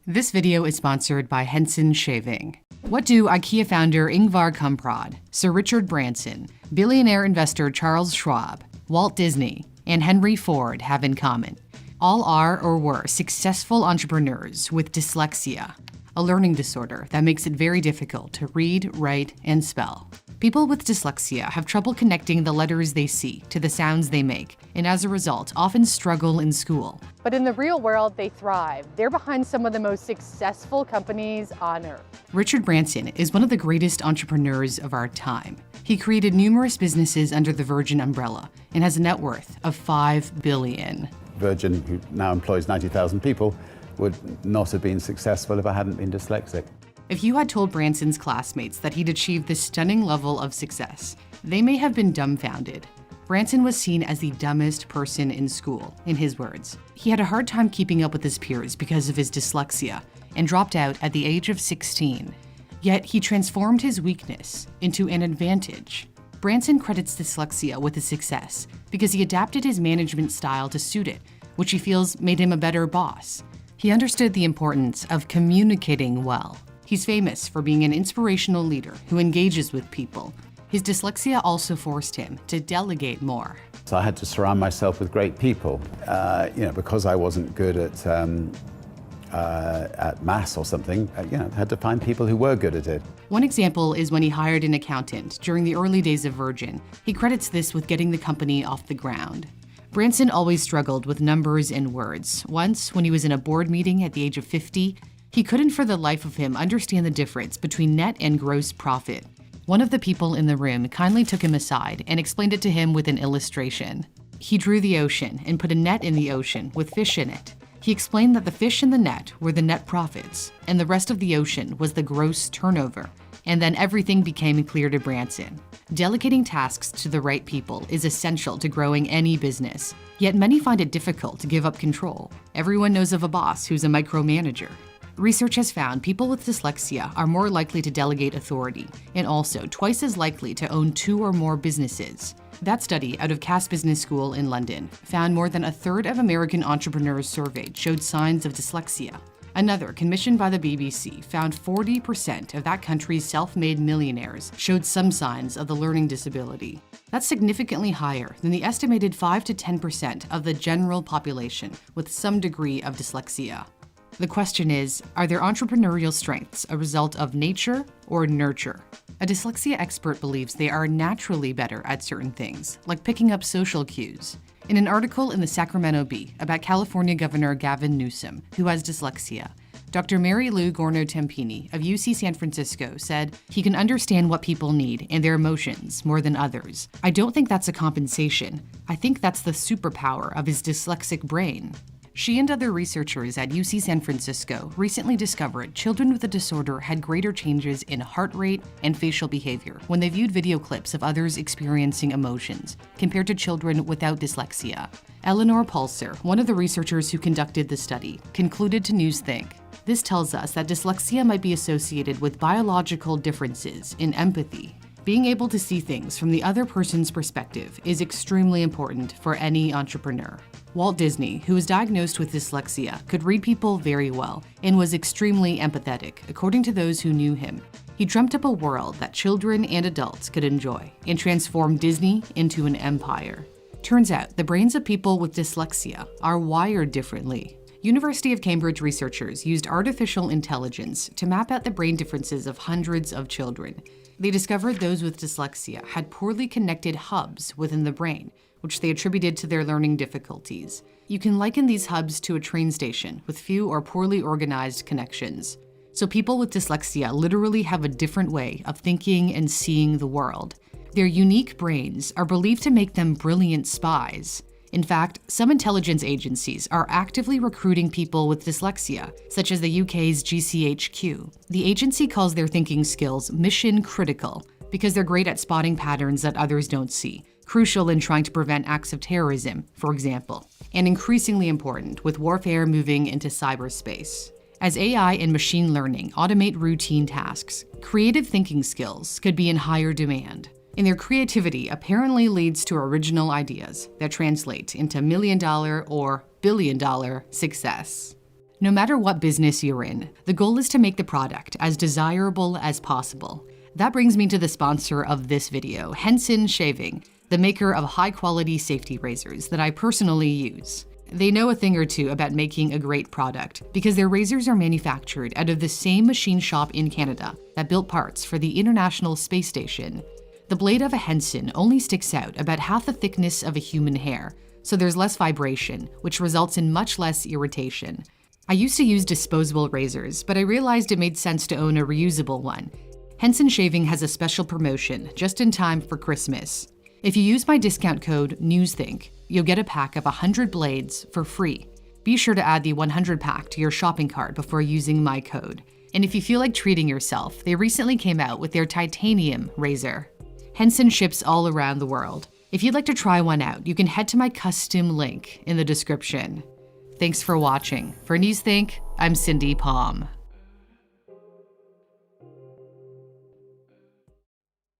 This video is sponsored by Henson Shaving. What do IKEA founder Ingvar Kamprad, Sir Richard Branson, billionaire investor Charles Schwab, Walt Disney, and Henry Ford have in common? All are or were successful entrepreneurs with dyslexia, a learning disorder that makes it very difficult to read, write, and spell. People with dyslexia have trouble connecting the letters they see to the sounds they make, and as a result, often struggle in school. But in the real world, they thrive. They're behind some of the most successful companies on earth. Richard Branson is one of the greatest entrepreneurs of our time. He created numerous businesses under the Virgin umbrella and has a net worth of $5 billion. Virgin, who now employs 90,000 people, would not have been successful if I hadn't been dyslexic. If you had told Branson's classmates that he'd achieved this stunning level of success, they may have been dumbfounded. Branson was seen as the dumbest person in school, in his words. He had a hard time keeping up with his peers because of his dyslexia and dropped out at the age of 16. Yet he transformed his weakness into an advantage. Branson credits dyslexia with his success because he adapted his management style to suit it, which he feels made him a better boss. He understood the importance of communicating well. He's famous for being an inspirational leader who engages with people. His dyslexia also forced him to delegate more. So I had to surround myself with great people. Because I wasn't good at maths or something, I had to find people who were good at it. One example is when he hired an accountant during the early days of Virgin. He credits this with getting the company off the ground. Branson always struggled with numbers and words. Once, when he was in a board meeting at the age of 50, he couldn't for the life of him understand the difference between net and gross profit. One of the people in the room kindly took him aside and explained it to him with an illustration. He drew the ocean and put a net in the ocean with fish in it. He explained that the fish in the net were the net profits, and the rest of the ocean was the gross turnover. And then everything became clear to Branson. Delegating tasks to the right people is essential to growing any business. Yet many find it difficult to give up control. Everyone knows of a boss who's a micromanager. Research has found people with dyslexia are more likely to delegate authority and also twice as likely to own 2 or more businesses. That study out of Cass Business School in London found more than a third of American entrepreneurs surveyed showed signs of dyslexia. Another, commissioned by the BBC, found 40% of that country's self-made millionaires showed some signs of the learning disability. That's significantly higher than the estimated 5 to 10% of the general population with some degree of dyslexia. The question is, are their entrepreneurial strengths a result of nature or nurture? A dyslexia expert believes they are naturally better at certain things, like picking up social cues. In an article in the Sacramento Bee about California Governor Gavin Newsom, who has dyslexia, Dr. Mary Lou Gorno-Tempini of UC San Francisco said he can understand what people need and their emotions more than others. I don't think that's a compensation. I think that's the superpower of his dyslexic brain. She and other researchers at UC San Francisco recently discovered children with the disorder had greater changes in heart rate and facial behavior when they viewed video clips of others experiencing emotions compared to children without dyslexia. Eleanor Pulser, one of the researchers who conducted the study, concluded to Newsthink, "This tells us that dyslexia might be associated with biological differences in empathy. Being able to see things from the other person's perspective is extremely important for any entrepreneur." Walt Disney, who was diagnosed with dyslexia, could read people very well and was extremely empathetic, according to those who knew him. He dreamt up a world that children and adults could enjoy and transformed Disney into an empire. Turns out, the brains of people with dyslexia are wired differently. University of Cambridge researchers used artificial intelligence to map out the brain differences of hundreds of children. They discovered those with dyslexia had poorly connected hubs within the brain, which they attributed to their learning difficulties. You can liken these hubs to a train station with few or poorly organized connections. So people with dyslexia literally have a different way of thinking and seeing the world. Their unique brains are believed to make them brilliant spies. In fact, some intelligence agencies are actively recruiting people with dyslexia, such as the UK's GCHQ. The agency calls their thinking skills mission critical because they're great at spotting patterns that others don't see, crucial in trying to prevent acts of terrorism, for example, and increasingly important with warfare moving into cyberspace. As AI and machine learning automate routine tasks, creative thinking skills could be in higher demand. And their creativity apparently leads to original ideas that translate into million-dollar or billion-dollar success. No matter what business you're in, the goal is to make the product as desirable as possible. That brings me to the sponsor of this video, Henson Shaving, the maker of high-quality safety razors that I personally use. They know a thing or two about making a great product because their razors are manufactured out of the same machine shop in Canada that built parts for the International Space Station. The blade of a Henson only sticks out about half the thickness of a human hair, so there's less vibration, which results in much less irritation. I used to use disposable razors, but I realized it made sense to own a reusable one. Henson Shaving has a special promotion just in time for Christmas. If you use my discount code NEWSTHINK, you'll get a pack of 100 blades for free. Be sure to add the 100 pack to your shopping cart before using my code. And if you feel like treating yourself, they recently came out with their titanium razor. Henson ships all around the world. If you'd like to try one out, you can head to my custom link in the description. Thanks for watching. For NewsThink, I'm Cindy Palm.